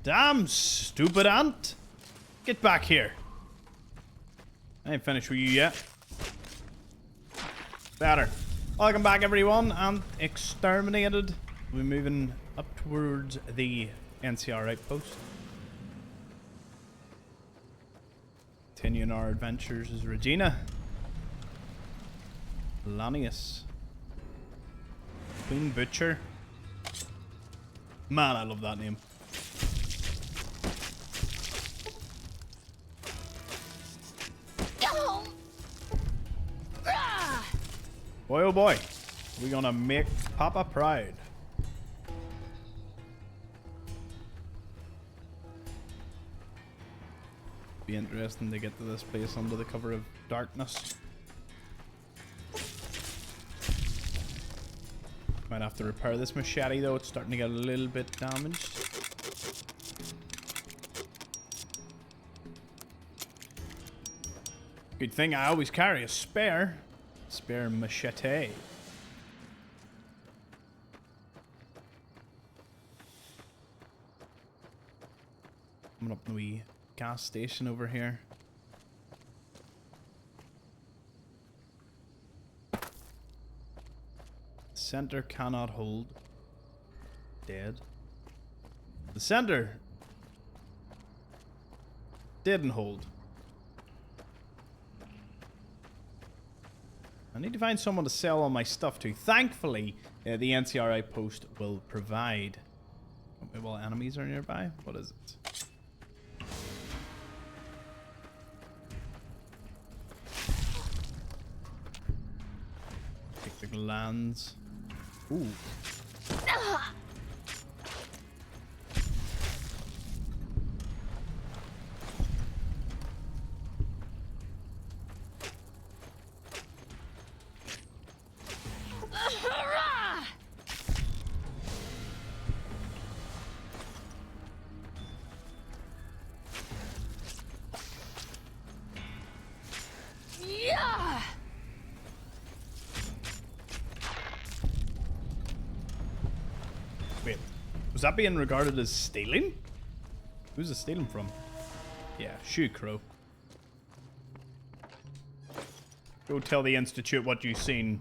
Damn stupid ant. Get back here. I ain't finished with you yet. Better. Welcome back, everyone. Ant exterminated. We're moving up towards the NCR outpost. Continuing our adventures is Regina. Lanius. Queen Butcher. Man, I love that name. Boy, oh boy. We're gonna make Papa proud. Be interesting to get to this place under the cover of darkness. Might have to repair this machete though, it's starting to get a little bit damaged. Good thing I always carry a spare machete. Coming up to the wee gas station over here. Center cannot hold. Dead. The center didn't hold. I need to find someone to sell all my stuff to. Thankfully, the NCR outpost will provide. Well, enemies are nearby. What is it? Take the glands. Ooh. Wait, was that being regarded as stealing? Who's it stealing from? Yeah, Shoe Crow. Go tell the Institute what you've seen.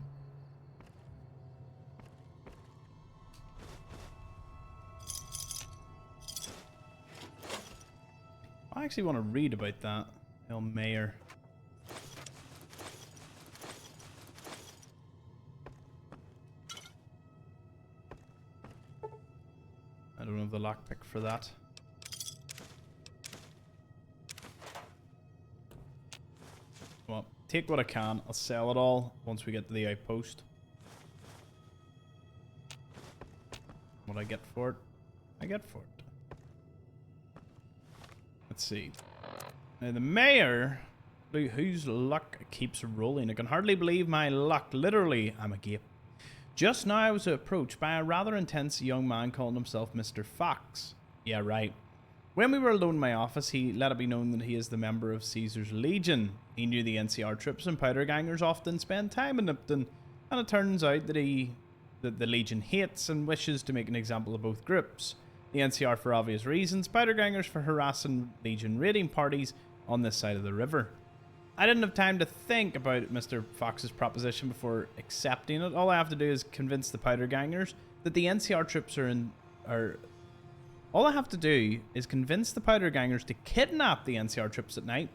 I actually want to read about that. El Mayor. I don't have the lockpick for that. Well, take what I can. I'll sell it all once we get to the outpost. What I get for it, I get for it. Let's see. Now the mayor, whose luck keeps rolling. I can hardly believe my luck. Literally, I'm agape. Just now I was approached by a rather intense young man calling himself Mr. Fox. Yeah, right. When we were alone in my office, he let it be known that he is the member of Caesar's Legion. He knew the NCR troops and powder gangers often spend time in Nipton, and it turns out that the Legion hates and wishes to make an example of both groups. The NCR for obvious reasons, powder gangers for harassing Legion raiding parties on this side of the river. I didn't have time to think about Mr. Fox's proposition before accepting it. All I have to do is convince the powder gangers that the NCR troops All I have to do is convince the powder gangers to kidnap the NCR troops at night.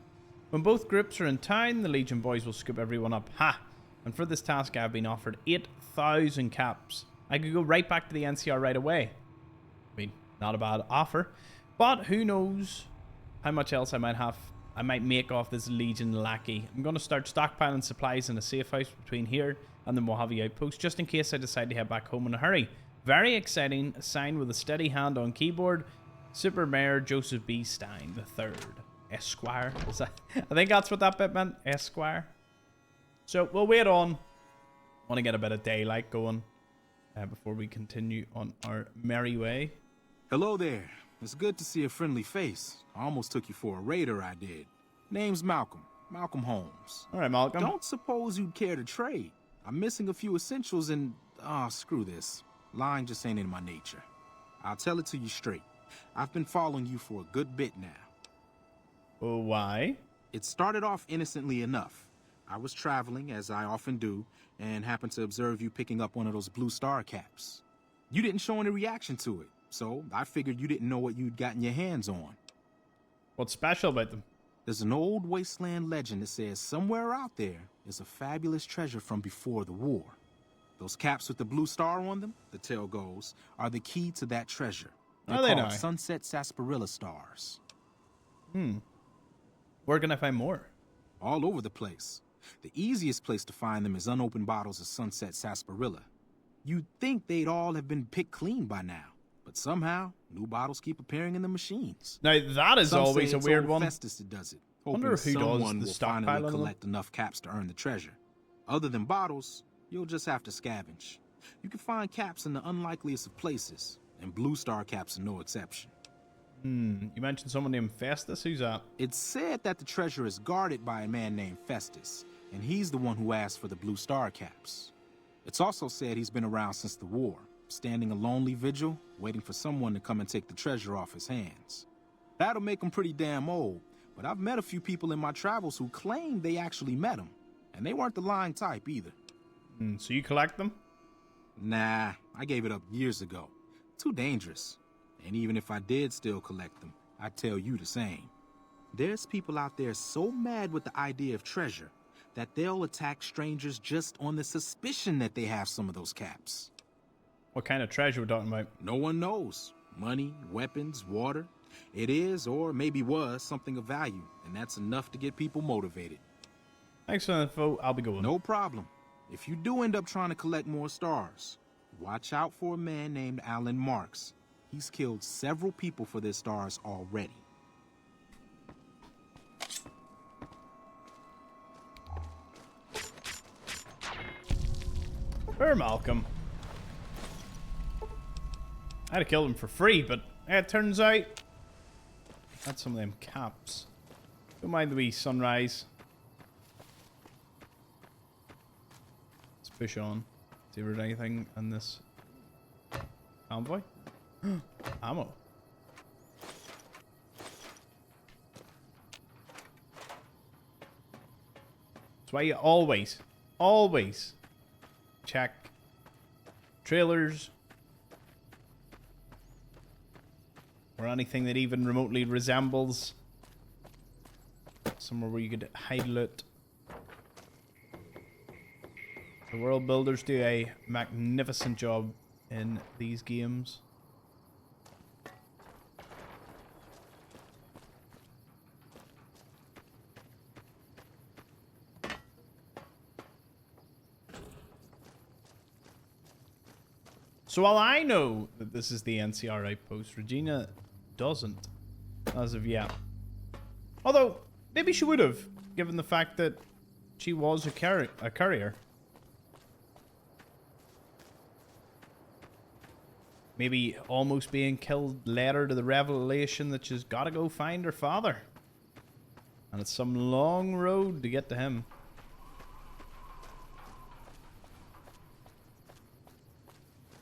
When both groups are in town, the Legion boys will scoop everyone up. Ha! And for this task, I have been offered 8,000 caps. I could go right back to the NCR right away. I mean, not a bad offer. But who knows how much else I might make off this Legion lackey. I'm going to start stockpiling supplies in a safe house between here and the Mojave outpost, just in case I decide to head back home in a hurry. Very exciting. Signed with a steady hand on keyboard, Super Mayor Joseph B. Stein III, Esquire. Is that? I think that's what that bit meant, Esquire. So we'll wait on. Want to get a bit of daylight going before we continue on our merry way. Hello there. It's good to see a friendly face. I almost took you for a raider, I did. Name's Malcolm. Malcolm Holmes. All right, Malcolm. Don't suppose you'd care to trade. I'm missing a few essentials and... screw this. Lying just ain't in my nature. I'll tell it to you straight. I've been following you for a good bit now. Oh, why? It started off innocently enough. I was traveling, as I often do, and happened to observe you picking up one of those blue star caps. You didn't show any reaction to it, so I figured you didn't know what you'd gotten your hands on. What's special about them? There's an old Wasteland legend that says somewhere out there is a fabulous treasure from before the war. Those caps with the blue star on them, the tale goes, are the key to that treasure. They're they called know? sunset sarsaparilla stars. Where can I find more? All over the place. The easiest place to find them is unopened bottles of sunset sarsaparilla. You'd think they'd all have been picked clean by now, but somehow new bottles keep appearing in the machines. Now, that is Some always say a it's weird old one. Festus that does it, hoping Wonder who does someone the will stockpile finally of them. collect enough caps to earn the treasure. Other than bottles, you'll just have to scavenge. You can find caps in the unlikeliest of places, and blue star caps are no exception. You mentioned someone named Festus. Who's that? It's said that the treasure is guarded by a man named Festus, and he's the one who asked for the blue star caps. It's also said he's been around since the war, standing a lonely vigil, waiting for someone to come and take the treasure off his hands. That'll make him pretty damn old, but I've met a few people in my travels who claim they actually met him, and they weren't the lying type either. So you collect them? Nah, I gave it up years ago. Too dangerous. And even if I did still collect them, I'd tell you the same. There's people out there so mad with the idea of treasure that they'll attack strangers just on the suspicion that they have some of those caps. What kind of treasure we're talking about? No one knows. Money, weapons, water. It is, or maybe was, something of value, and that's enough to get people motivated. Thanks for the info. I'll be going. No problem. If you do end up trying to collect more stars, watch out for a man named Alan Marks. He's killed several people for their stars already. Where, Malcolm? I had to kill him for free, but it turns out that's some of them caps. Don't mind the wee sunrise. Let's push on. See if there's anything in this convoy. Ammo. That's why you always check trailers or anything that even remotely resembles somewhere where you could hide loot. The world builders do a magnificent job in these games. So while I know that this is the NCR outpost, Regina doesn't as of yet. Although, maybe she would have, given the fact that she was a courier. Maybe almost being killed led her to the revelation that she's got to go find her father. And it's some long road to get to him.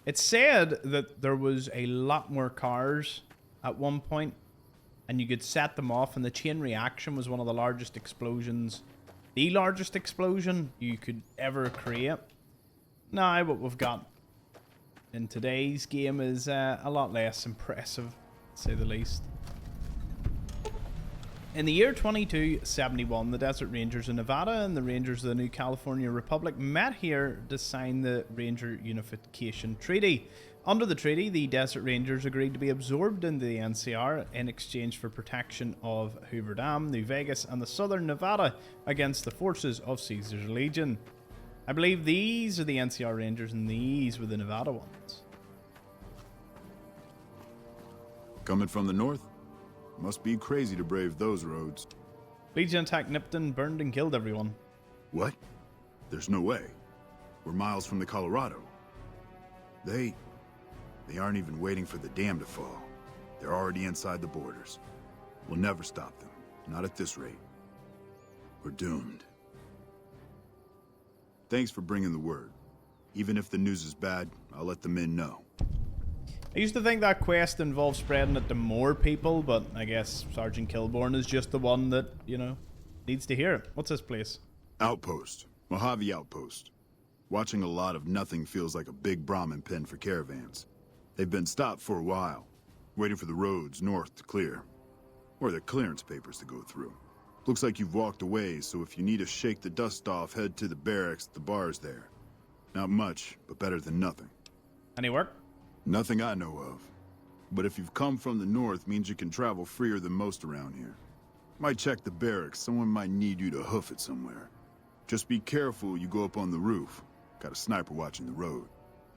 It's said that there was a lot more cars at one point, and you could set them off, and the chain reaction was one of the largest explosions, the largest explosion you could ever create. Now, what we've got in today's game is a lot less impressive, to say the least. In the year 2271, the Desert Rangers of Nevada and the Rangers of the New California Republic met here to sign the Ranger Unification Treaty. Under the treaty, the Desert Rangers agreed to be absorbed into the NCR in exchange for protection of Hoover Dam, New Vegas, and the southern Nevada against the forces of Caesar's Legion. I believe these are the NCR Rangers and these were the Nevada ones. Coming from the north? Must be crazy to brave those roads. Legion attacked Nipton, burned and killed everyone. What? There's no way. We're miles from the Colorado. They aren't even waiting for the dam to fall. They're already inside the borders. We'll never stop them. Not at this rate. We're doomed. Thanks for bringing the word. Even if the news is bad, I'll let the men know. I used to think that quest involved spreading it to more people, but I guess Sergeant Kilborn is just the one that, you know, needs to hear it. What's this place? Outpost. Mojave Outpost. Watching a lot of nothing feels like a big Brahmin pen for caravans. They've been stopped for a while, waiting for the roads north to clear. Or their clearance papers to go through. Looks like you've walked away, so if you need to shake the dust off, head to the barracks at the bars there. Not much, but better than nothing. Any work? Nothing I know of. But if you've come from the north, means you can travel freer than most around here. Might check the barracks, someone might need you to hoof it somewhere. Just be careful you go up on the roof. Got a sniper watching the road.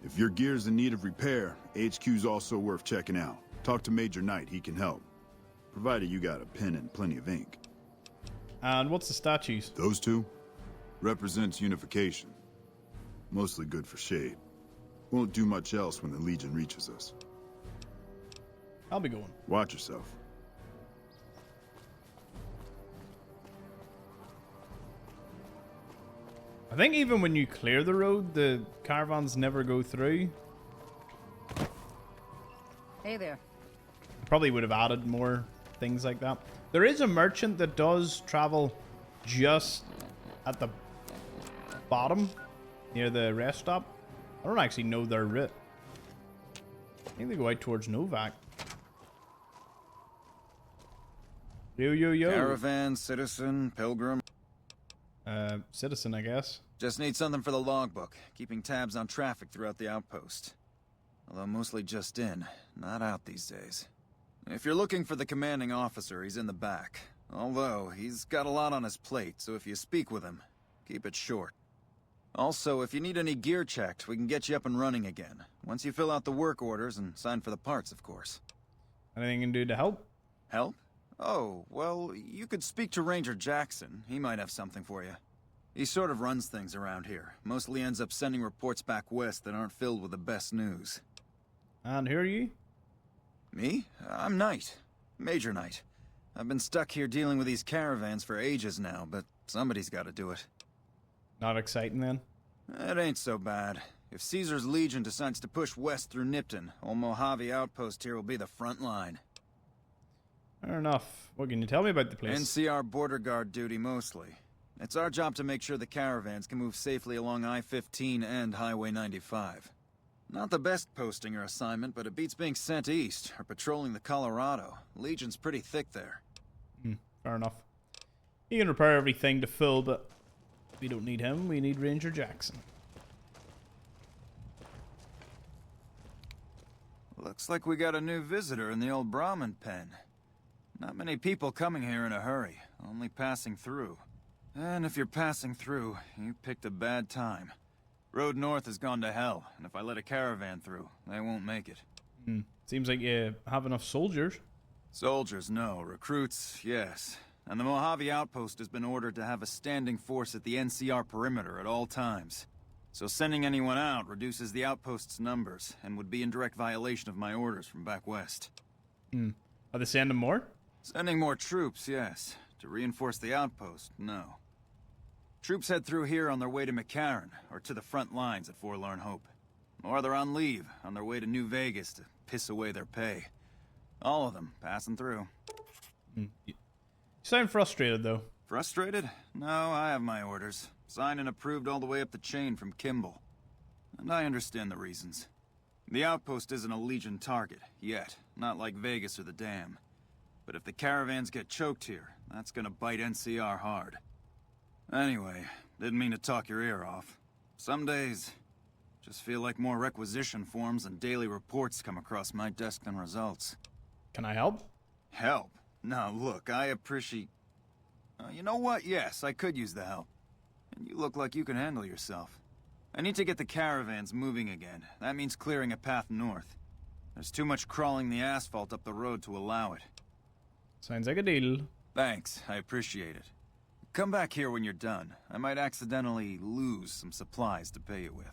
If your gear's in need of repair, HQ's also worth checking out. Talk to Major Knight, he can help. Provided you got a pen and plenty of ink. And what's the statues? Those two? Represents unification. Mostly good for shade. Won't do much else when the Legion reaches us. I'll be going. Watch yourself. I think even when you clear the road, the caravans never go through. Hey there. Probably would have added more things like that. There is a merchant that does travel just at the bottom near the rest stop. I don't actually know their route. I think they go out towards Novak. Yo. Caravan, citizen, pilgrim. Citizen, I guess. Just need something for the logbook, keeping tabs on traffic throughout the outpost. Although mostly just in, not out these days. If you're looking for the commanding officer, he's in the back. Although, he's got a lot on his plate, so if you speak with him, keep it short. Also, if you need any gear checked, we can get you up and running again. Once you fill out the work orders and sign for the parts, of course. Anything you can do to help? Help? Oh, well, you could speak to Ranger Jackson. He might have something for you. He sort of runs things around here. Mostly ends up sending reports back west that aren't filled with the best news. And who are you? Me? I'm Knight. Major Knight. I've been stuck here dealing with these caravans for ages now, but somebody's got to do it. Not exciting then? It ain't so bad. If Caesar's Legion decides to push west through Nipton, old Mojave Outpost here will be the front line. Fair enough. What can you tell me about the place? NCR border guard duty mostly. It's our job to make sure the caravans can move safely along I-15 and Highway 95. Not the best posting or assignment, but it beats being sent east or patrolling the Colorado. Legion's pretty thick there. Fair enough. He can repair everything to full, but we don't need him. We need Ranger Jackson. Looks like we got a new visitor in the old Brahmin pen. Not many people coming here in a hurry, only passing through. And if you're passing through, you picked a bad time. Road north has gone to hell, and if I let a caravan through, they won't make it. Seems like you have enough soldiers. Soldiers, no. Recruits, yes. And the Mojave Outpost has been ordered to have a standing force at the NCR perimeter at all times. So sending anyone out reduces the outpost's numbers, and would be in direct violation of my orders from back west. Are they sending more? Sending more troops, yes. To reinforce the outpost, no. Troops head through here on their way to McCarran, or to the front lines at Forlorn Hope. Or they're on leave, on their way to New Vegas to piss away their pay. All of them passing through. You sound frustrated, though. Frustrated? No, I have my orders. Signed and approved all the way up the chain from Kimball. And I understand the reasons. The outpost isn't a Legion target, yet. Not like Vegas or the Dam. But if the caravans get choked here, that's gonna bite NCR hard. Anyway, didn't mean to talk your ear off. Some days, just feel like more requisition forms and daily reports come across my desk than results. Can I help? Help? Now look, I appreciate... you know what? Yes, I could use the help. And you look like you can handle yourself. I need to get the caravans moving again. That means clearing a path north. There's too much crawling the asphalt up the road to allow it. Sounds like a deal. Thanks, I appreciate it. Come back here when you're done. I might accidentally lose some supplies to pay you with.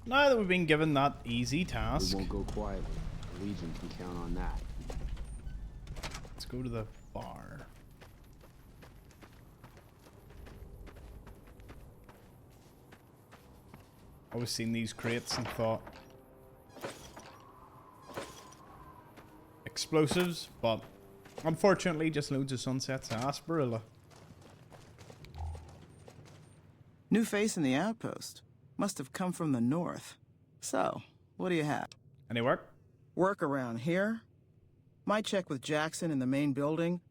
Now that we've been given that easy We task, won't go quietly. The Legion can count on that. let's go to the bar. Always seen these crates and thought, explosives, but unfortunately just loads of sunsets and Asperilla. New face in the outpost. Must have come from the north. So, what do you have? Any work? Work around here? Might check with Jackson in the main building,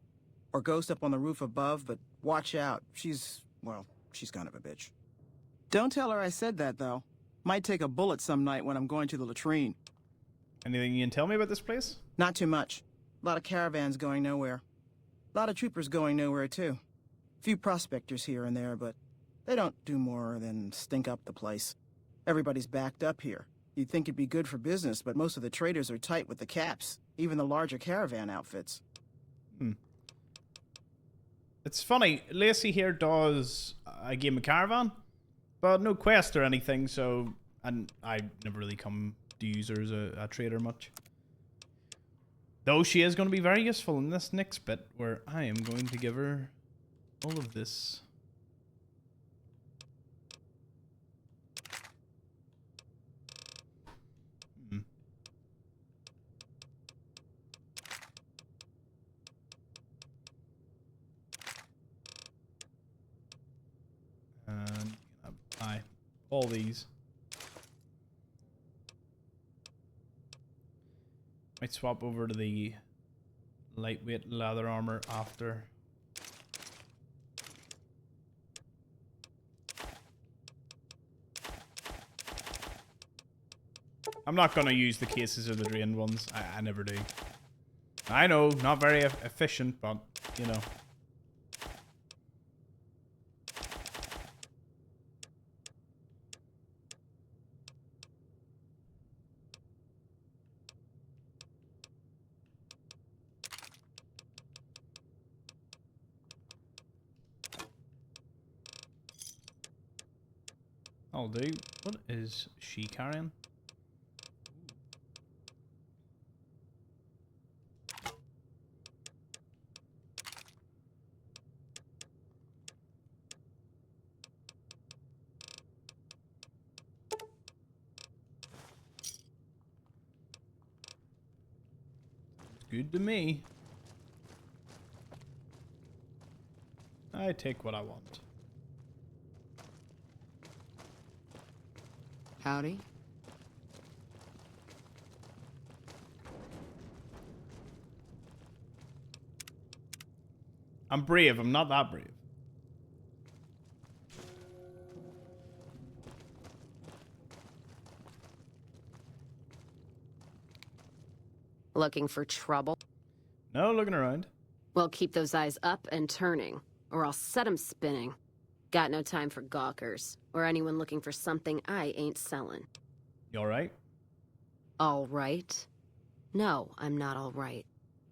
or Ghost up on the roof above, but watch out. She's kind of a bitch. Don't tell her I said that, though. Might take a bullet some night when I'm going to the latrine. Anything you can tell me about this place? Not too much. A lot of caravans going nowhere. A lot of troopers going nowhere, too. Few prospectors here and there, but they don't do more than stink up the place. Everybody's backed up here. You'd think it'd be good for business, but most of the traders are tight with the caps, even the larger caravan outfits. It's funny, Lacey here does a game of Caravan, but no quest or anything, so... And I never really come to use her as a trader much. Though she is going to be very useful in this next bit, where I am going to give her all of this. And buy all these. Might swap over to the lightweight leather armor after. I'm not going to use the cases or the drained ones. I never do. I know, not very efficient, but, you know. I'll do. What is she carrying? Good to me. I take what I want. Howdy. I'm brave. I'm not that brave. Looking for trouble? No, looking around. Well, keep those eyes up and turning, or I'll set 'em spinning. Got no time for gawkers, or anyone looking for something I ain't selling. You alright? All right? No, I'm not all right.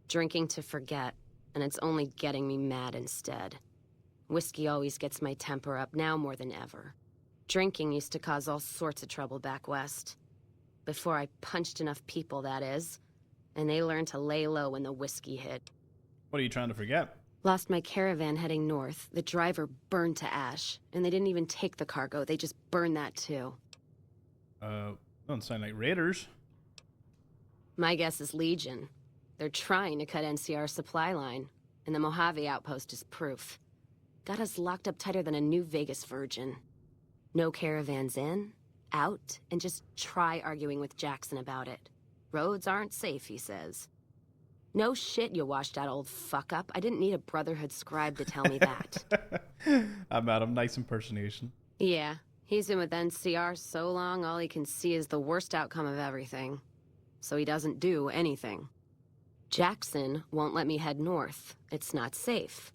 Drinking to forget, and it's only getting me mad instead. Whiskey always gets my temper up, now more than ever. Drinking used to cause all sorts of trouble back west. Before I punched enough people, that is. And they learned to lay low when the whiskey hit. What are you trying to forget? Lost my caravan heading north. The driver burned to ash. And they didn't even take the cargo, they just burned that too. Don't sound like raiders. My guess is Legion. They're trying to cut NCR's supply line. And the Mojave outpost is proof. Got us locked up tighter than a New Vegas virgin. No caravans in, out, and just try arguing with Jackson about it. Roads aren't safe, he says. No shit, you washed out old fuck-up. I didn't need a Brotherhood scribe to tell me that. I'm Adam. Nice impersonation. Yeah, he's been with NCR so long, all he can see is the worst outcome of everything. So he doesn't do anything. Jackson won't let me head north. It's not safe.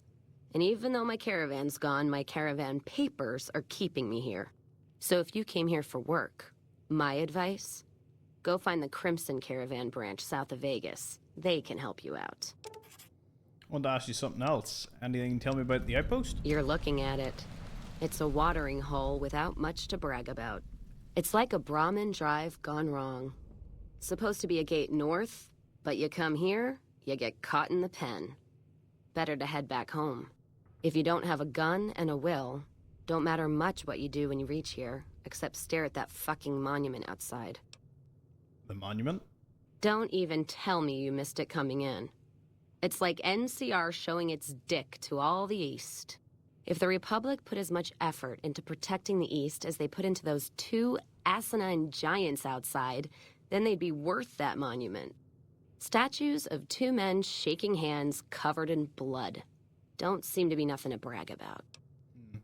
And even though my caravan's gone, my caravan papers are keeping me here. So if you came here for work, my advice... go find the Crimson Caravan branch south of Vegas. They can help you out. I want to ask you something else. Anything you can tell me about the outpost? You're looking at it. It's a watering hole without much to brag about. It's like a Brahmin drive gone wrong. Supposed to be a gate north, but you come here, you get caught in the pen. Better to head back home. If you don't have a gun and a will, don't matter much what you do when you reach here, except stare at that fucking monument outside. The monument? Don't even tell me you missed it coming in. It's like NCR showing its dick to all the East. If the Republic put as much effort into protecting the East as they put into those two asinine giants outside, then they'd be worth that monument. Statues of two men shaking hands covered in blood. Don't seem to be nothing to brag about.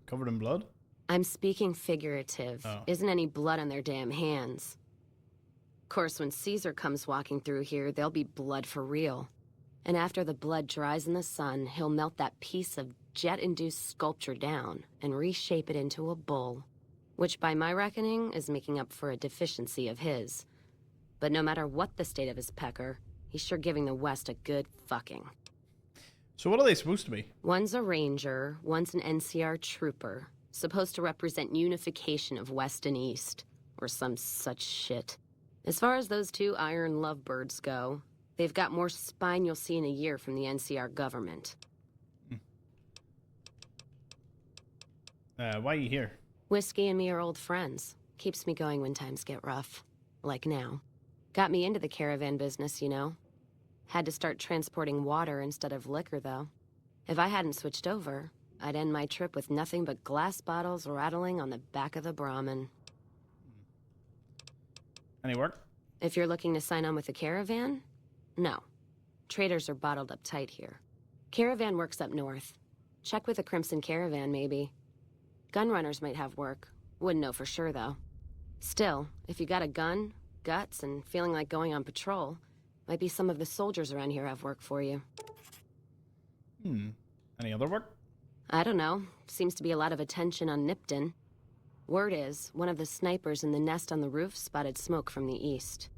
Covered in blood? I'm speaking figurative. Oh. Isn't any blood on their damn hands. Of course, when Caesar comes walking through here, there'll be blood for real. And after the blood dries in the sun, he'll melt that piece of jet-induced sculpture down and reshape it into a bull, which by my reckoning is making up for a deficiency of his. But no matter what the state of his pecker, he's sure giving the West a good fucking. So what are they supposed to be? One's a ranger, one's an NCR trooper, supposed to represent unification of West and East, or some such shit. As far as those two iron lovebirds go, they've got more spine you'll see in a year from the NCR government. Why are you here? Whiskey and me are old friends. Keeps me going when times get rough. Like now. Got me into the caravan business, you know. Had to start transporting water instead of liquor, though. If I hadn't switched over, I'd end my trip with nothing but glass bottles rattling on the back of the Brahmin. Any work? If you're looking to sign on with the caravan, no. Traders are bottled up tight here. Caravan works up north. Check with the Crimson Caravan, maybe. Gunrunners might have work. Wouldn't know for sure, though. Still, if you got a gun, guts, and feeling like going on patrol, might be some of the soldiers around here have work for you. Any other work? I don't know. Seems to be a lot of attention on Nipton. Word is, one of the snipers in the nest on the roof spotted smoke from the east.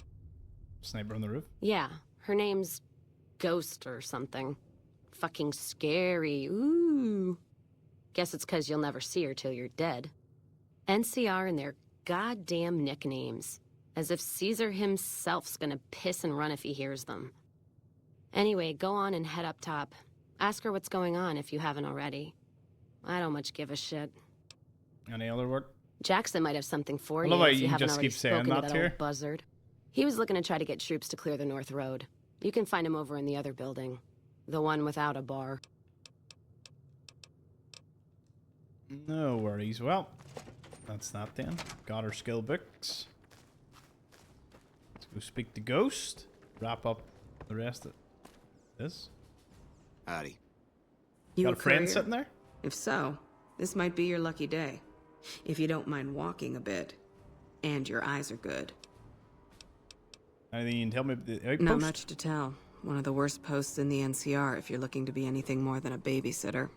Sniper on the roof? Yeah, her name's Ghost or something. Fucking scary. Ooh. Guess it's 'cause you'll never see her till you're dead. NCR and their goddamn nicknames. As if Caesar himself's gonna piss and run if he hears them. Anyway, go on and head up top. Ask her what's going on if you haven't already. I don't much give a shit. Any other work? Jackson might have something for I you love how if you you haven't just already keep saying spoken to that that here. old buzzard. He was looking to try to get troops to clear the North Road. You can find him over in the other building. The one without a bar. No worries. Well, that's that then. Got our skill books. Let's go speak to Ghost. Wrap up the rest of this. Howdy. You Got a a friend courier? sitting there? If so, this might be your lucky day. If you don't mind walking a bit. And your eyes are good. Anything you can tell me about the outpost? Not much to tell. One of the worst posts in the NCR if you're looking to be anything more than a babysitter.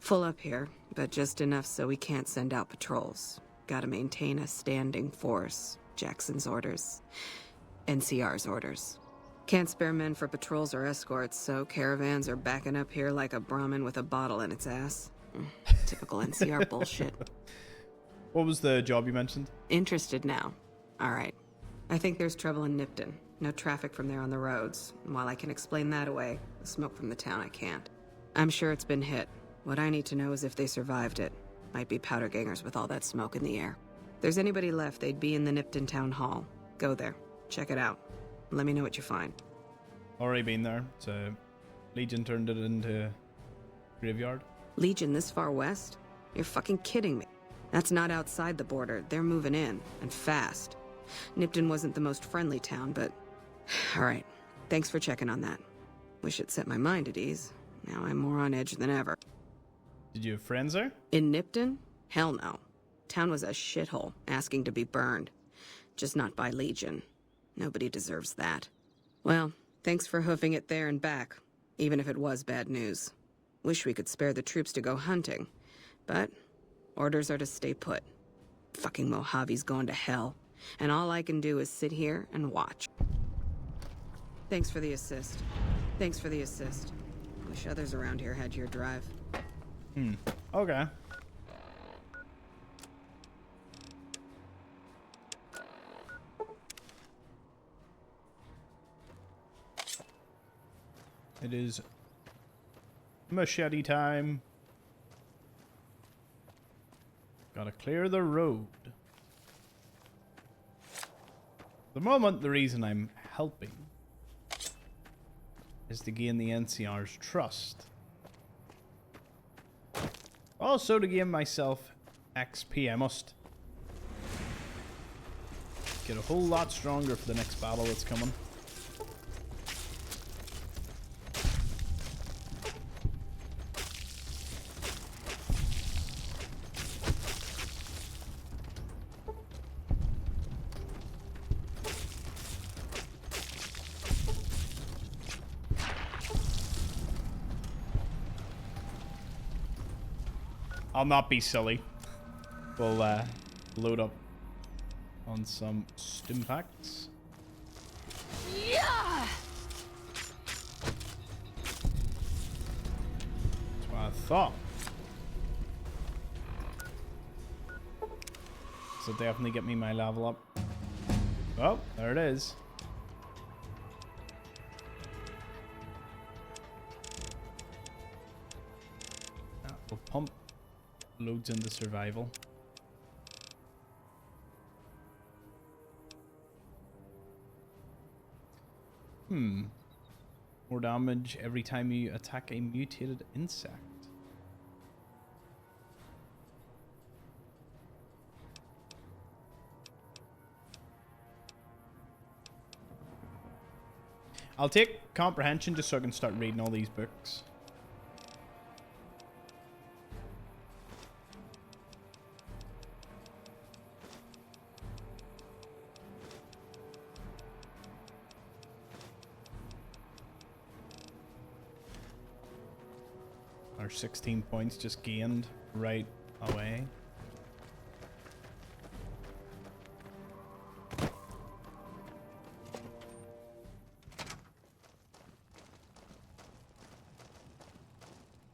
Full up here, but just enough so we can't send out patrols. Gotta maintain a standing force. Jackson's orders. NCR's orders. Can't spare men for patrols or escorts, so caravans are backing up here like a Brahmin with a bottle in its ass. Typical NCR bullshit. What was the job you mentioned? Interested now? Alright. I think there's trouble in Nipton. No traffic from there on the roads. And while I can explain that away, the smoke from the town I can't. I'm sure it's been hit. What I need to know is if they survived it. Might be powder gangers with all that smoke in the air. If there's anybody left, they'd be in the Nipton Town Hall. Go there. Check it out. Let me know what you find. Already been there. So Legion turned it into graveyard. Legion this far west? You're fucking kidding me. That's not outside the border. They're moving in. And fast. Nipton wasn't the most friendly town, but... Alright. Thanks for checking on that. Wish it set my mind at ease. Now I'm more on edge than ever. Did you have friends there? In Nipton? Hell no. Town was a shithole, asking to be burned. Just not by Legion. Nobody deserves that. Well, thanks for hoofing it there and back, even if it was bad news. Wish we could spare the troops to go hunting. But orders are to stay put. Fucking Mojave's going to hell. And all I can do is sit here and watch. Thanks for the assist. Thanks for the assist. Wish others around here had your drive. Okay. It is machete time. Gotta clear the road. The moment, the reason I'm helping is to gain the NCR's trust. Also to gain myself XP. I must get a whole lot stronger for the next battle that's coming. I'll not be silly. We'll load up on some stimpaks. Yeah! That's what I thought. So definitely get me my level up. Oh, there it is. We'll pump loads into survival. More damage every time you attack a mutated insect. I'll take comprehension just so I can start reading all these books. Our 16 points just gained right away.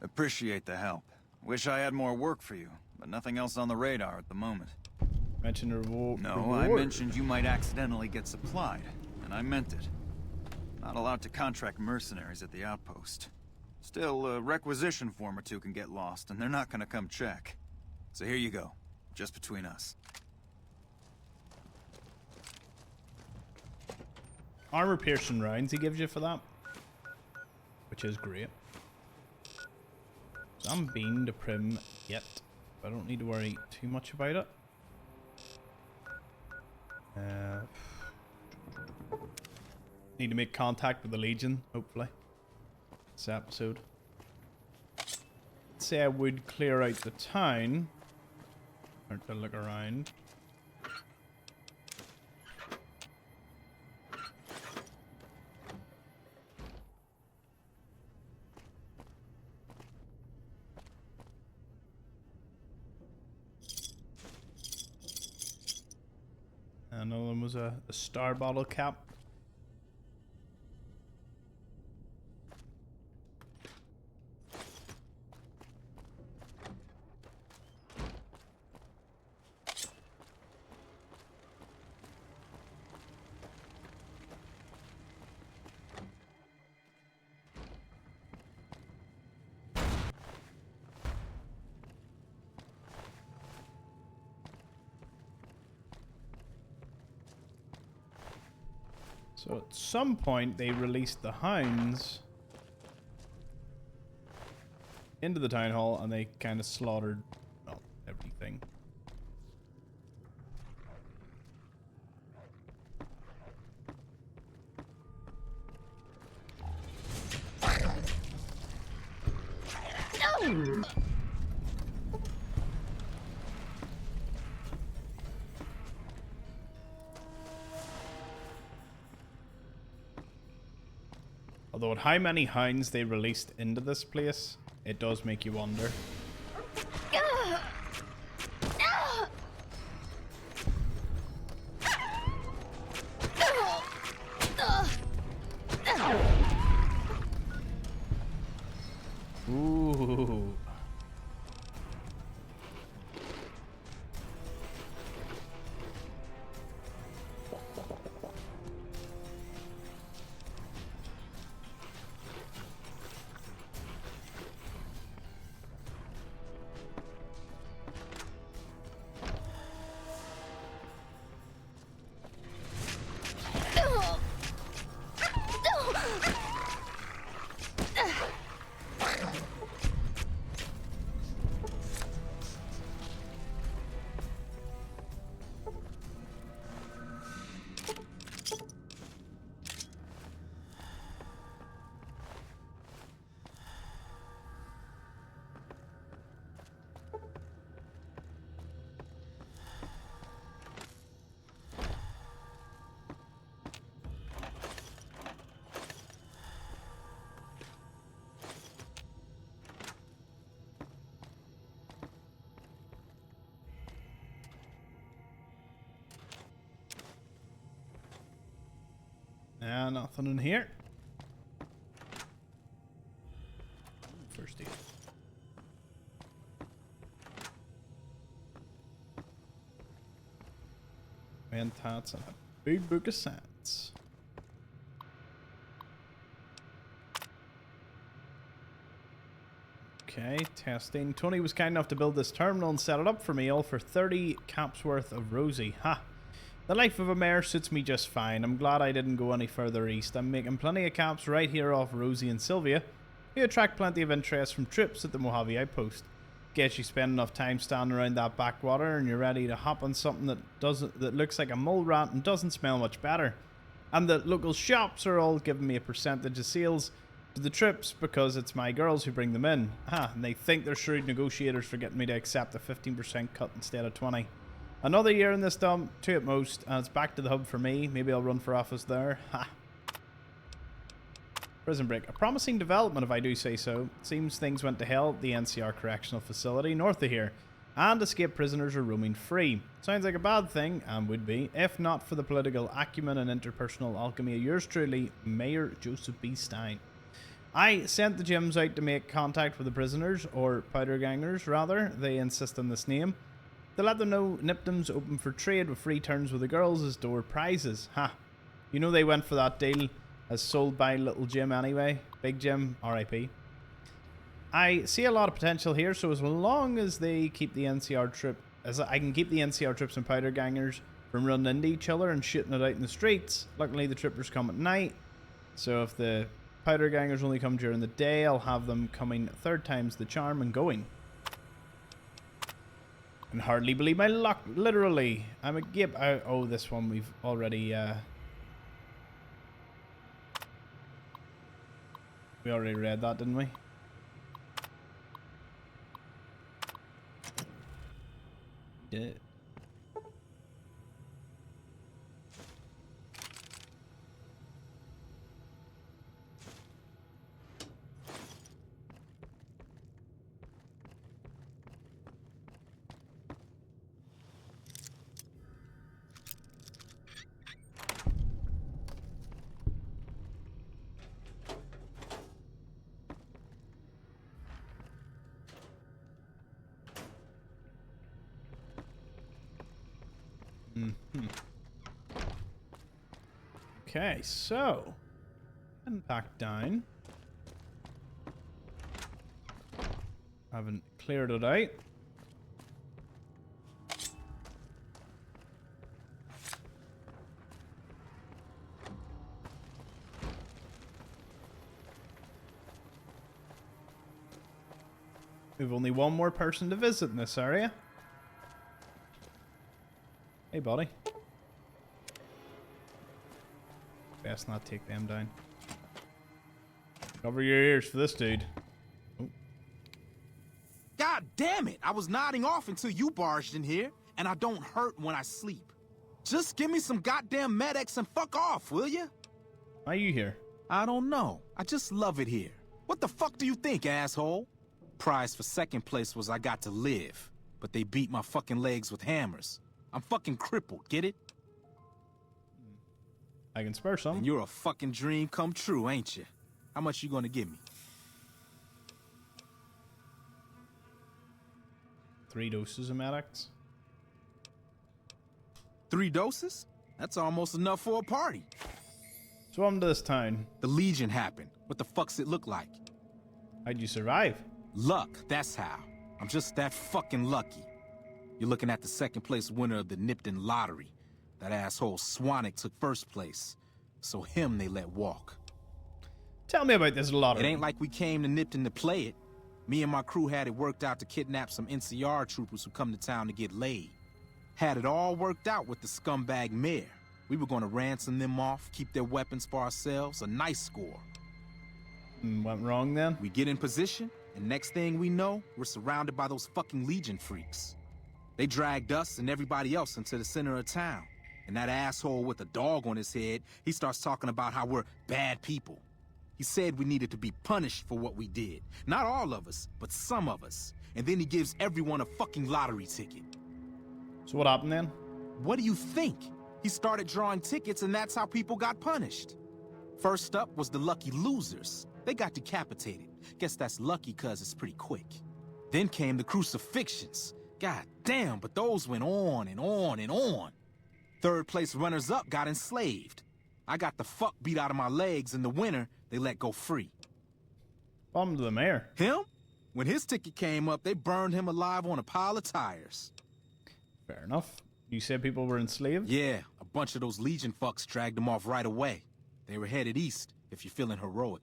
Appreciate the help. Wish I had more work for you, but nothing else on the radar at the moment. Mentioned a reward. No, I mentioned you might accidentally get supplied, and I meant it. Not allowed to contract mercenaries at the outpost. Still, a requisition form or two can get lost, and they're not gonna come check. So here you go, just between us. Armor piercing rounds he gives you for that, which is great. So I'm being to Prim yet, but I don't need to worry too much about it. Need to make contact with the Legion, hopefully. This episode. Let's say I would clear out the town. Or to look around. Another one was a star bottle cap. So at some point they released the hounds into the town hall and they kind of slaughtered, well, everything. No! Although at how many hounds they released into this place, it does make you wonder. Ooh. Nothing in here. First aid. And tats and a big book of science. Okay, testing. Tony was kind enough to build this terminal and set it up for me, all for 30 caps worth of Rosie. Ha! The life of a mayor suits me just fine. I'm glad I didn't go any further east. I'm making plenty of caps right here off Rosie and Sylvia. You attract plenty of interest from trips at the Mojave outpost. Guess you spend enough time standing around that backwater and you're ready to hop on something that looks like a mole rat and doesn't smell much better. And the local shops are all giving me a percentage of sales to the trips because it's my girls who bring them in. And they think they're shrewd negotiators for getting me to accept a 15% cut instead of 20. Another year in this dump, 2 at most, and it's back to the hub for me. Maybe I'll run for office there. Ha! Prison break. A promising development if I do say so. It seems things went to hell at the NCR correctional facility north of here, and escaped prisoners are roaming free. Sounds like a bad thing, and would be, if not for the political acumen and interpersonal alchemy of yours truly, Mayor Joseph B. Stein. I sent the Jims out to make contact with the prisoners, or powder gangers rather, they insist on this name, to let them know Nipton's open for trade with free turns with the girls as door prizes. Ha! You know they went for that deal as sold by Little Jim anyway. Big Jim, R.I.P. I see a lot of potential here, so as long as they keep the NCR trip, as I can keep the NCR trips and powder gangers from running into each other and shooting it out in the streets. Luckily the trippers come at night, so if the powder gangers only come during the day, I'll have them coming 3rd times the charm and going. And hardly believe my luck, literally. I'm a gip. Oh, this one we've already we already read that, didn't we? Did. Okay, so and back down. Haven't cleared it out. We've only one more person to visit in this area. Hey, buddy. Best not take them down. Cover your ears for this dude. Oh. God damn it! I was nodding off until you barged in here, and I don't hurt when I sleep. Just give me some goddamn Med-X and fuck off, will ya? Why are you here? I don't know. I just love it here. What the fuck do you think, asshole? Prize for 2nd place was I got to live, but they beat my fucking legs with hammers. I'm fucking crippled, get it? I can spare some. And you're a fucking dream come true, ain't you? How much you gonna give me? 3 doses of Med-X. 3 doses? That's almost enough for a party. So welcome to this town. The Legion happened. What the fuck's it look like? How'd you survive? Luck, that's how. I'm just that fucking lucky. You're looking at the 2nd place winner of the Nipton lottery. That asshole Swanick took 1st place, so him they let walk. Tell me about this lottery. It ain't like we came to Nipton to play it. Me and my crew had it worked out to kidnap some NCR troopers who come to town to get laid. Had it all worked out with the scumbag mayor. We were gonna ransom them off, keep their weapons for ourselves, a nice score. Went wrong then? We get in position, and next thing we know, we're surrounded by those fucking Legion freaks. They dragged us and everybody else into the center of town. And that asshole with a dog on his head, he starts talking about how we're bad people. He said we needed to be punished for what we did. Not all of us, but some of us. And then he gives everyone a fucking lottery ticket. So what happened then? What do you think? He started drawing tickets and that's how people got punished. First up was the lucky losers. They got decapitated. Guess that's lucky cause it's pretty quick. Then came the crucifixions. God damn, but those went on and on and on. Third place runners-up got enslaved. I got the fuck beat out of my legs. In the winter, they let go free. Bum to the mayor. Him? When his ticket came up, they burned him alive on a pile of tires. Fair enough. You said people were enslaved? Yeah, a bunch of those Legion fucks dragged them off right away. They were headed east, if you're feeling heroic.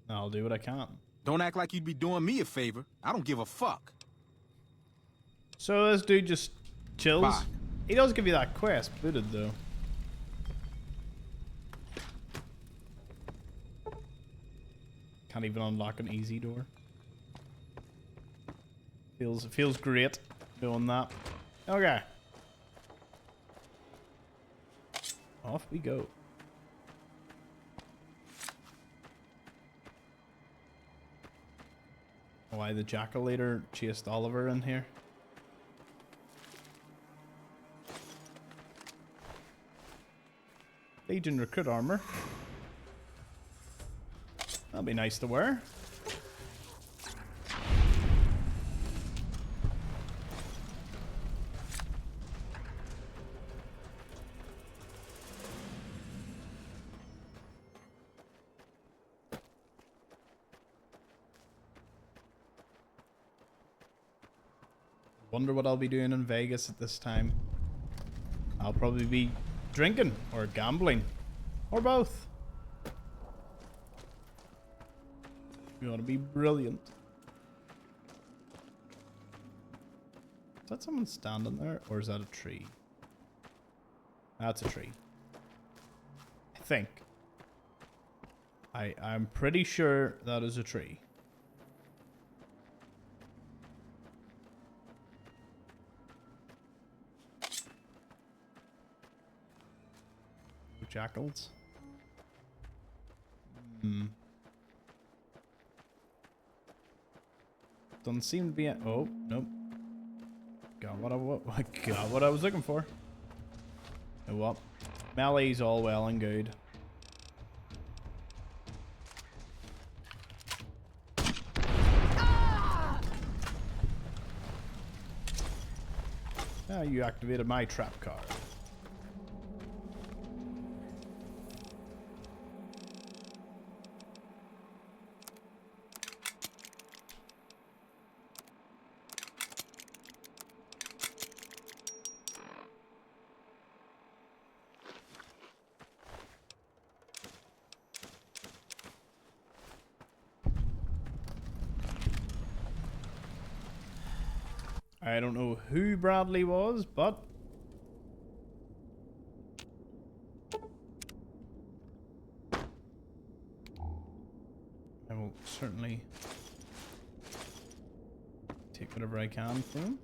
I'll do what I can. Don't act like you'd be doing me a favor. I don't give a fuck. So this dude just chills? Bye. He does give you that quest, booted though. Can't even unlock an easy door. Feels great doing that. Okay. Off we go. Why the jackal later chased Oliver in here? Legion recruit armor. That'll be nice to wear. Wonder what I'll be doing in Vegas at this time. I'll probably be drinking or gambling or both. You want to be brilliant. Is that someone standing there or is that a tree? That's a tree. I think. I'm pretty sure that is a tree. Jackals. Doesn't seem to be a... Oh, nope. Got what I was looking for. Oh, well. Melee's all well and good. Ah, you activated my trap card. I don't know who Bradley was, but I will certainly take whatever I can from him.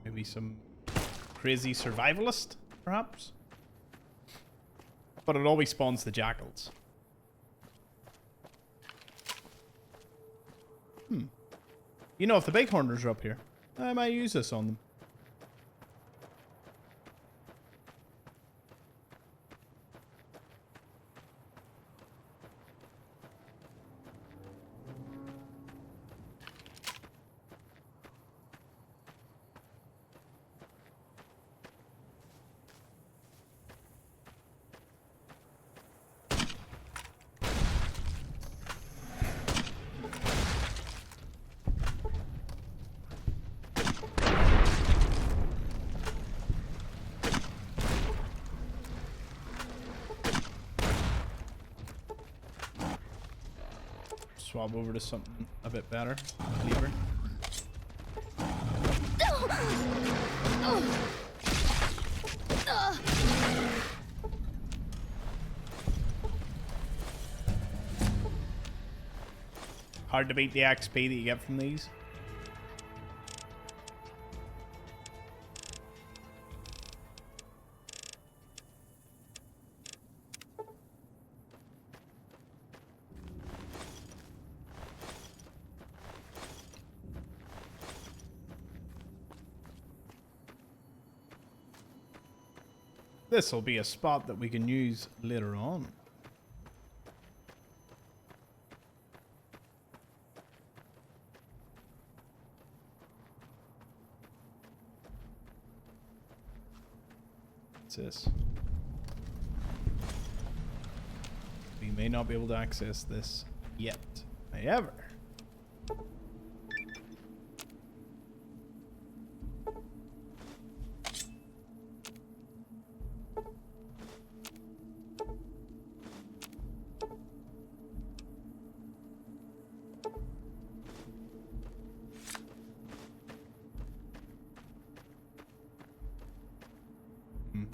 Maybe some crazy survivalist, perhaps? But it always spawns the jackals. You know, if the bighorners are up here, I might use this on them. Swap over to something a bit better. Cleaver. Hard to beat the XP that you get from these. This will be a spot that we can use later on. What's this? We may not be able to access this yet. However,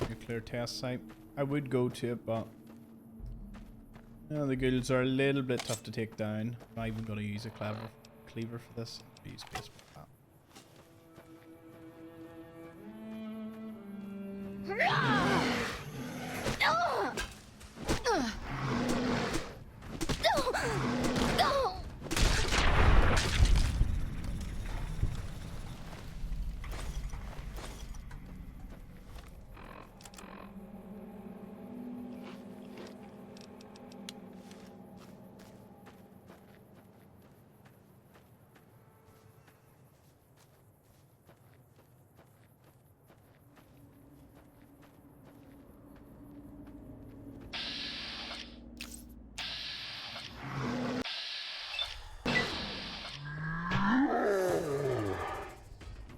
nuclear test site. I would go to it, but the ghouls are a little bit tough to take down. I'm not even going to use a cleaver for this. I'll use baseball bat.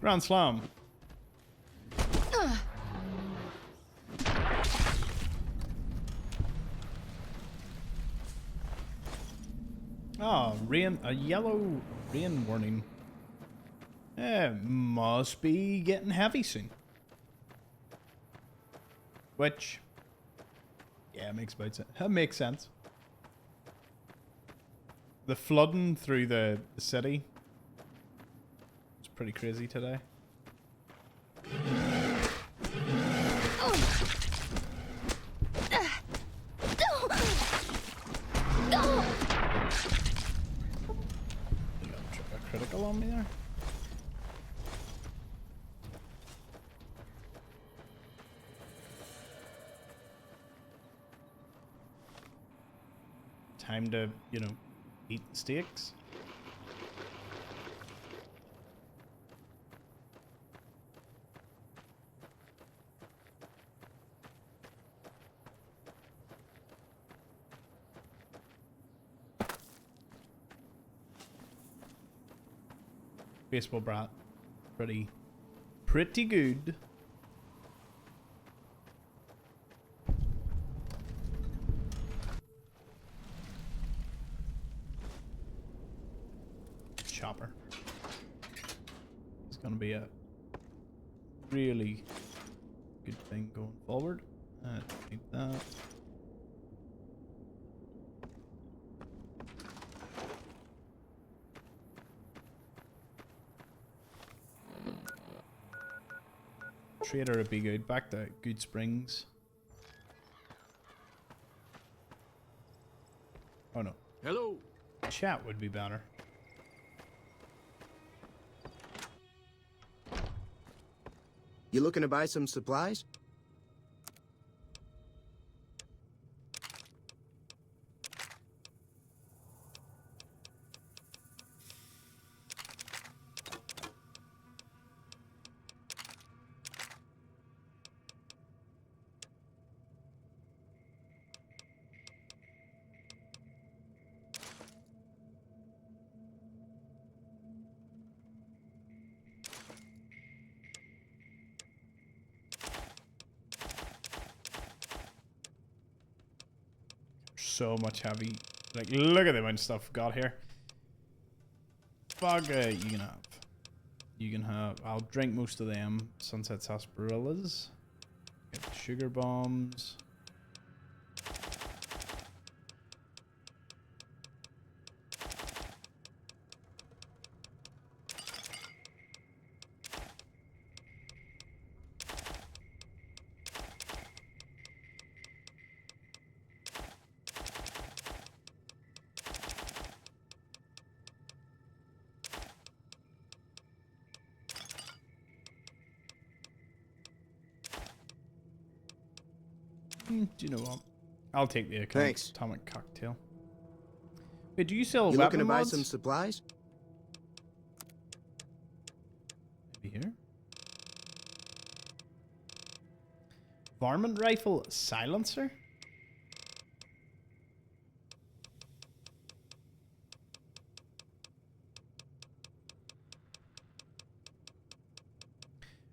Grand Slam. Oh, rain, a yellow rain warning. Must be getting heavy soon. Which, yeah, makes sense. The flooding through the city. Pretty crazy today. A critical on me there. Time to, eat steaks. Baseball bat. Pretty good. Chopper. It's gonna be a really good thing going forward. Need that. Trader would be good. Back to Good Springs. Oh no. Hello. Chat would be better. You looking to buy some supplies? So much heavy. Like, look at the amount of stuff we've got here. Fuck it, you can have. You can have. I'll drink most of them. Sunset sarsaparillas. Get the sugar bombs. Do you know what? I'll take the Thanks. atomic cocktail. Wait, do you sell You looking weapon to buy mods? some supplies? Maybe here. Varmint rifle silencer?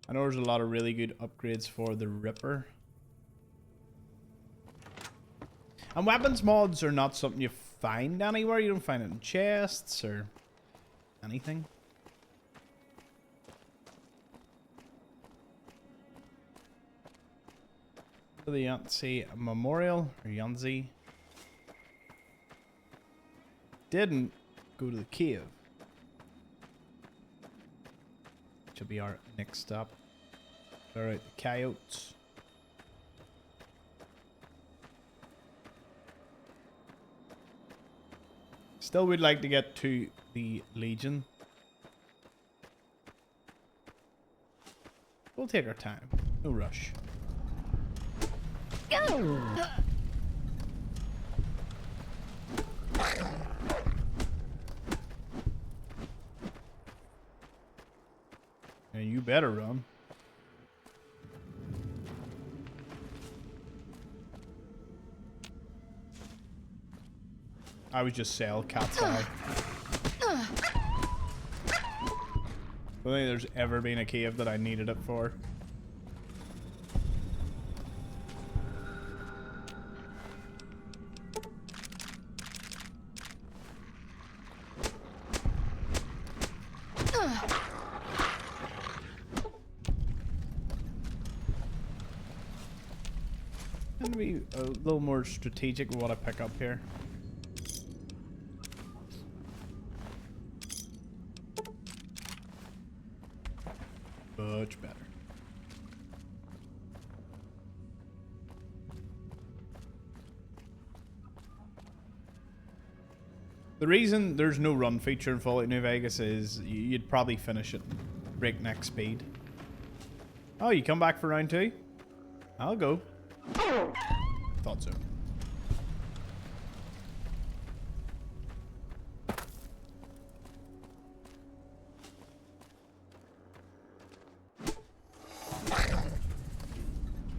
I know there's a lot of really good upgrades for the Ripper. And weapons mods are not something you find anywhere. You don't find it in chests or anything. The Yahtzee Memorial, or Yanzi. Didn't go to the cave. Which will be our next stop. Alright, the coyotes. Still would like to get to the Legion. We'll take our time. No rush. And you better run. I would just sell cat's eye. I don't think there's ever been a cave that I needed it for. I'm gonna be a little more strategic with what I pick up here. Much better. The reason there's no run feature in Fallout New Vegas is you'd probably finish it breakneck speed. Oh, you come back for round 2? I'll go. Thought so.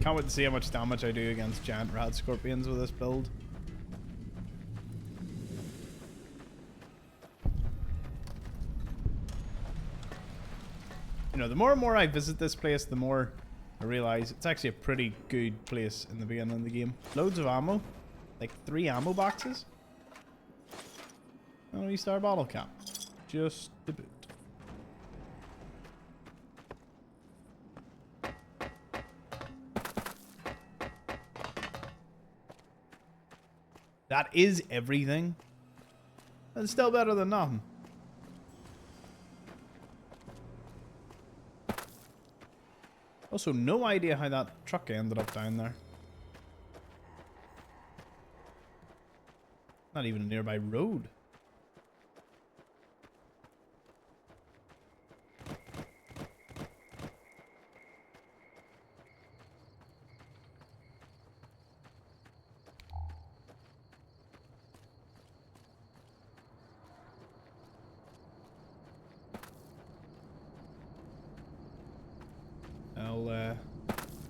Can't wait to see how much damage I do against giant rad scorpions with this build. You know, the more and more I visit this place, the more I realize it's actually a pretty good place in the beginning of the game. Loads of ammo. Like 3 ammo boxes. And a restart bottle cap. Just a bit. That is everything. That's still better than nothing. Also, no idea how that truck ended up down there. Not even a nearby road.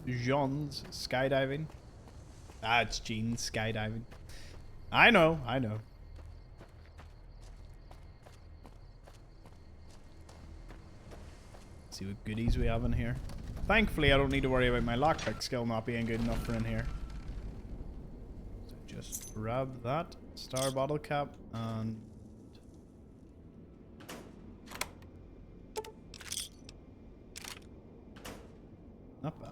Jean's skydiving. Ah, it's Jean's skydiving. I know, I know. Let's see what goodies we have in here. Thankfully, I don't need to worry about my lockpick skill not being good enough for in here. So just grab that star bottle cap and not bad.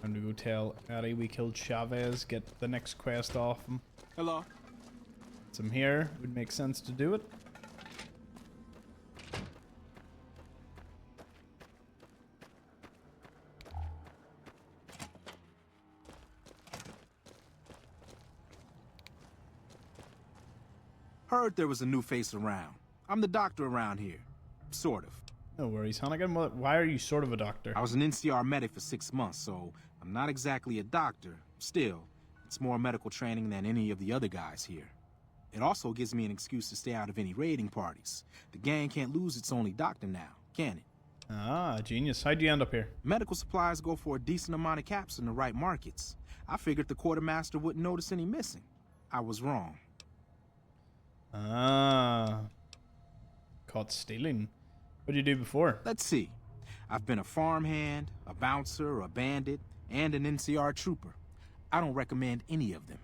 Time to go tell Addy we killed Chavez, get the next quest off him. Hello. Since I'm here, it would make sense to do it. Heard there was a new face around. I'm the doctor around here. Sort of. No worries, Hannigan. Why are you sort of a doctor? I was an NCR medic for 6 months, so I'm not exactly a doctor. Still, it's more medical training than any of the other guys here. It also gives me an excuse to stay out of any raiding parties. The gang can't lose its only doctor now, can it? Ah, genius. How'd you end up here? Medical supplies go for a decent amount of caps in the right markets. I figured the quartermaster wouldn't notice any missing. I was wrong. Ah. Caught stealing. What'd you do before? Let's see. I've been a farmhand, a bouncer, a bandit, and an NCR trooper. I don't recommend any of them.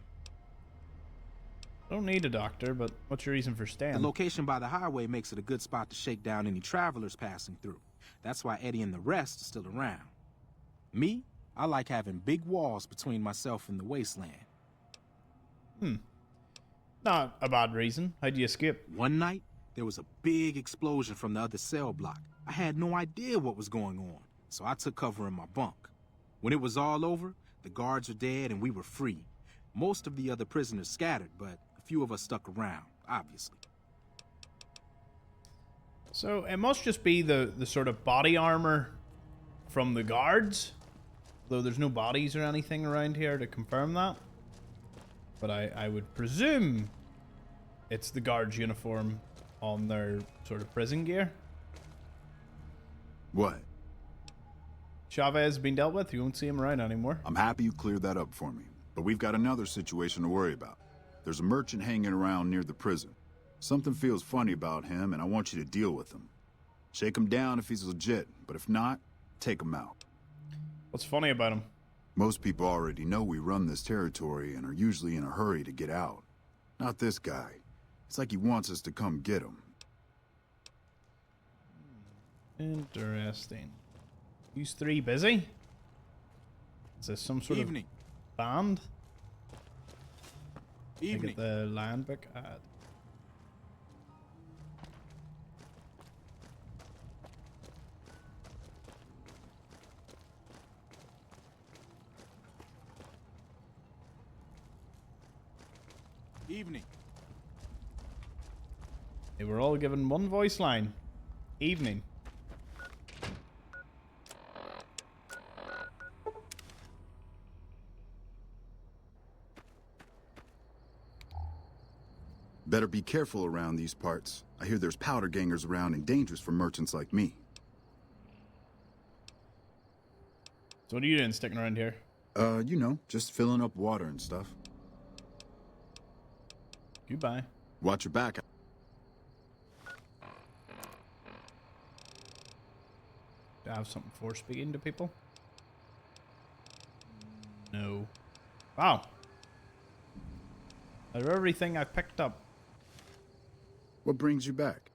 I don't need a doctor, but what's your reason for staying? The location by the highway makes it a good spot to shake down any travelers passing through. That's why Eddie and the rest are still around. Me, I like having big walls between myself and the Wasteland. Not a bad reason. How'd you escape? One night, there was a big explosion from the other cell block. I had no idea what was going on, so I took cover in my bunk. When it was all over, the guards were dead and we were free. Most of the other prisoners scattered, but a few of us stuck around, obviously. So it must just be the sort of body armor from the guards, though there's no bodies or anything around here to confirm that. But I would presume it's the guards' uniform on their sort of prison gear. What? Chavez has been dealt with. You won't see him around anymore. I'm happy you cleared that up for me. But we've got another situation to worry about. There's a merchant hanging around near the prison. Something feels funny about him, and I want you to deal with him. Shake him down if he's legit, but if not, take him out. What's funny about him? Most people already know we run this territory and are usually in a hurry to get out. Not this guy. It's like he wants us to come get him. Interesting. You three busy? Is this some sort Evening. of band? Evening. Look at the land book ad. Evening. They were all given one voice line. Evening. Better be careful around these parts. I hear there's powder gangers around and dangerous for merchants like me. So what are you doing sticking around here? You know, just filling up water and stuff. Goodbye. Watch your back. Do I have something for speaking to people? No. Wow. Out of everything I picked up. What brings you back?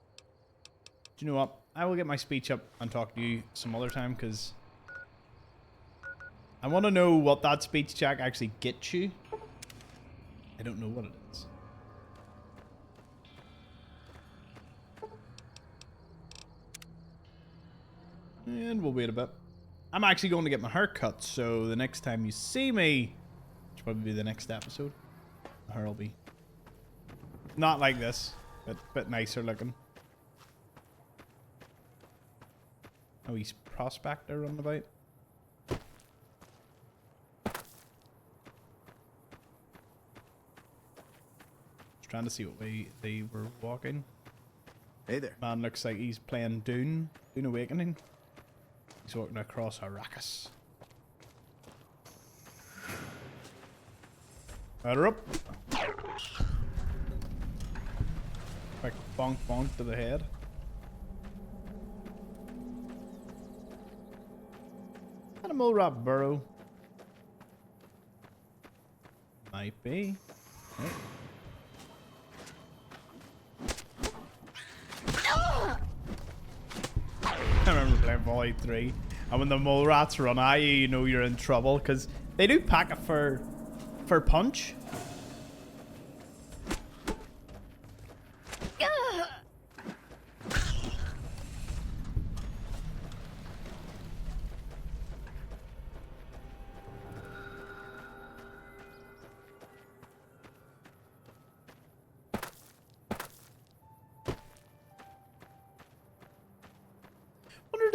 Do you know what? I will get my speech up and talk to you some other time, because I want to know what that speech check actually gets you. I don't know what it is. And we'll wait a bit. I'm actually going to get my hair cut, so the next time you see me, which will probably be the next episode, my hair will be not like this, but a bit nicer looking. Oh, he's prospector running about. Just trying to see what way they were walking. Hey there. Man looks like he's playing Dune Awakening. He's walking across Arrakis. Batter up. Quick bonk bonk to the head. And a mole rat burrow. Might be. Oh. I remember playing Volley 3, and when the mole rats run at you, you know you're in trouble, because they do pack it for punch.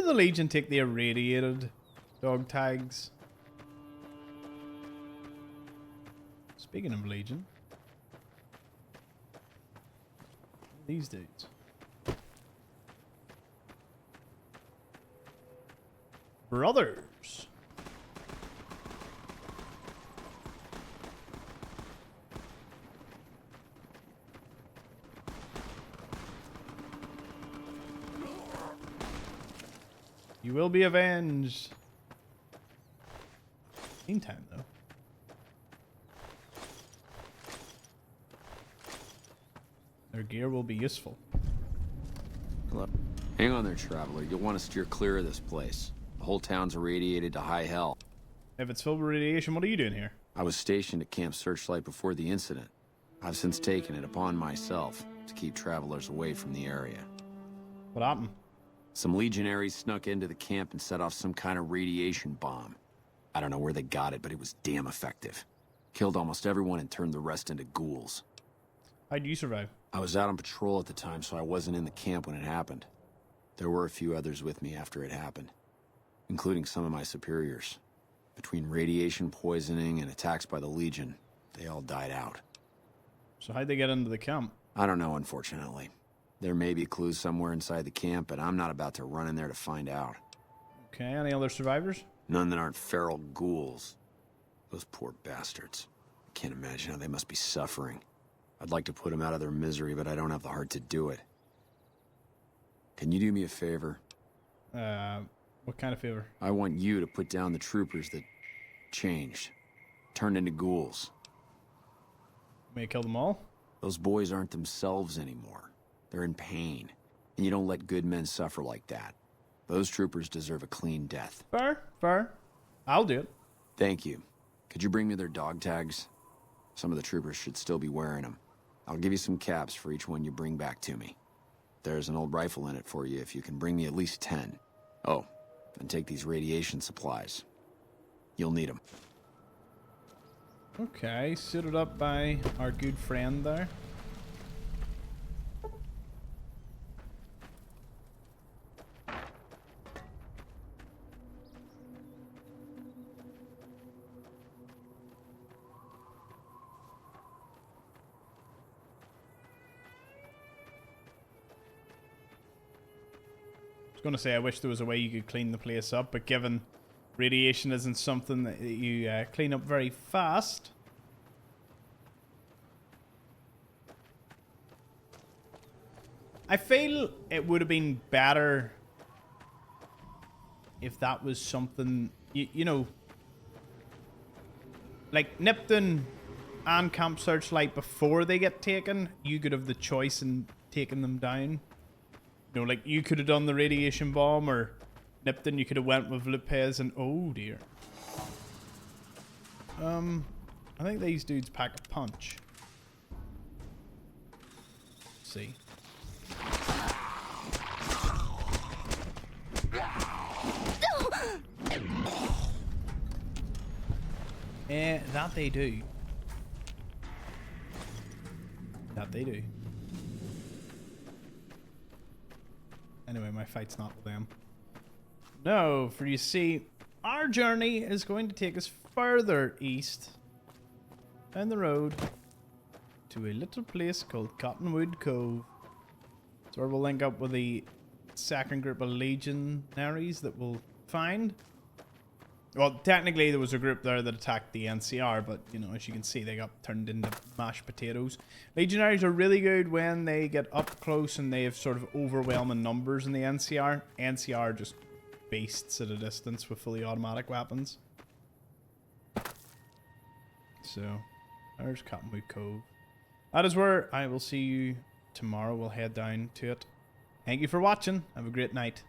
the Legion take the irradiated dog tags? Speaking of Legion. These dudes. Brothers. You will be avenged. Meantime, though. Their gear will be useful. Hello. Hang on there, traveler. You'll want to steer clear of this place. The whole town's irradiated to high hell. If it's filled with radiation, what are you doing here? I was stationed at Camp Searchlight before the incident. I've since taken it upon myself to keep travelers away from the area. What happened? Some legionaries snuck into the camp and set off some kind of radiation bomb. I don't know where they got it, but it was damn effective. Killed almost everyone and turned the rest into ghouls. How'd you survive? I was out on patrol at the time, so I wasn't in the camp when it happened. There were a few others with me after it happened, including some of my superiors. Between radiation poisoning and attacks by the Legion, they all died out. So how'd they get into the camp? I don't know, unfortunately. There may be clues somewhere inside the camp, but I'm not about to run in there to find out. Okay, any other survivors? None that aren't feral ghouls. Those poor bastards. I can't imagine how they must be suffering. I'd like to put them out of their misery, but I don't have the heart to do it. Can you do me a favor? What kind of favor? I want you to put down the troopers that changed, turned into ghouls. May I kill them all? Those boys aren't themselves anymore. They're in pain, and you don't let good men suffer like that. Those troopers deserve a clean death. Fair, fair. I'll do it. Thank you. Could you bring me their dog tags? Some of the troopers should still be wearing them. I'll give you some caps for each one you bring back to me. There's an old rifle in it for you if you can bring me at least 10. Oh, and take these radiation supplies. You'll need them. Okay, suited up by our good friend there. I was going to say I wish there was a way you could clean the place up, but given radiation isn't something that you clean up very fast. I feel it would have been better if that was something, you know, like Nipton and Camp Searchlight before they get taken, you could have the choice in taking them down. You know, like you could have done the radiation bomb, or Nipton, you could have went with Lopez and oh dear. I think these dudes pack a punch. Let's see. That they do. That they do. Anyway, my fight's not with them. No, for you see, our journey is going to take us further east down the road to a little place called Cottonwood Cove. It's where we'll link up with the second group of legionaries that we'll find. Well, technically there was a group there that attacked the NCR, but, you know, as you can see, they got turned into mashed potatoes. Legionaries are really good when they get up close and they have sort of overwhelming numbers in the NCR. NCR just beasts at a distance with fully automatic weapons. So, there's Cottonwood Cove. That is where I will see you tomorrow. We'll head down to it. Thank you for watching. Have a great night.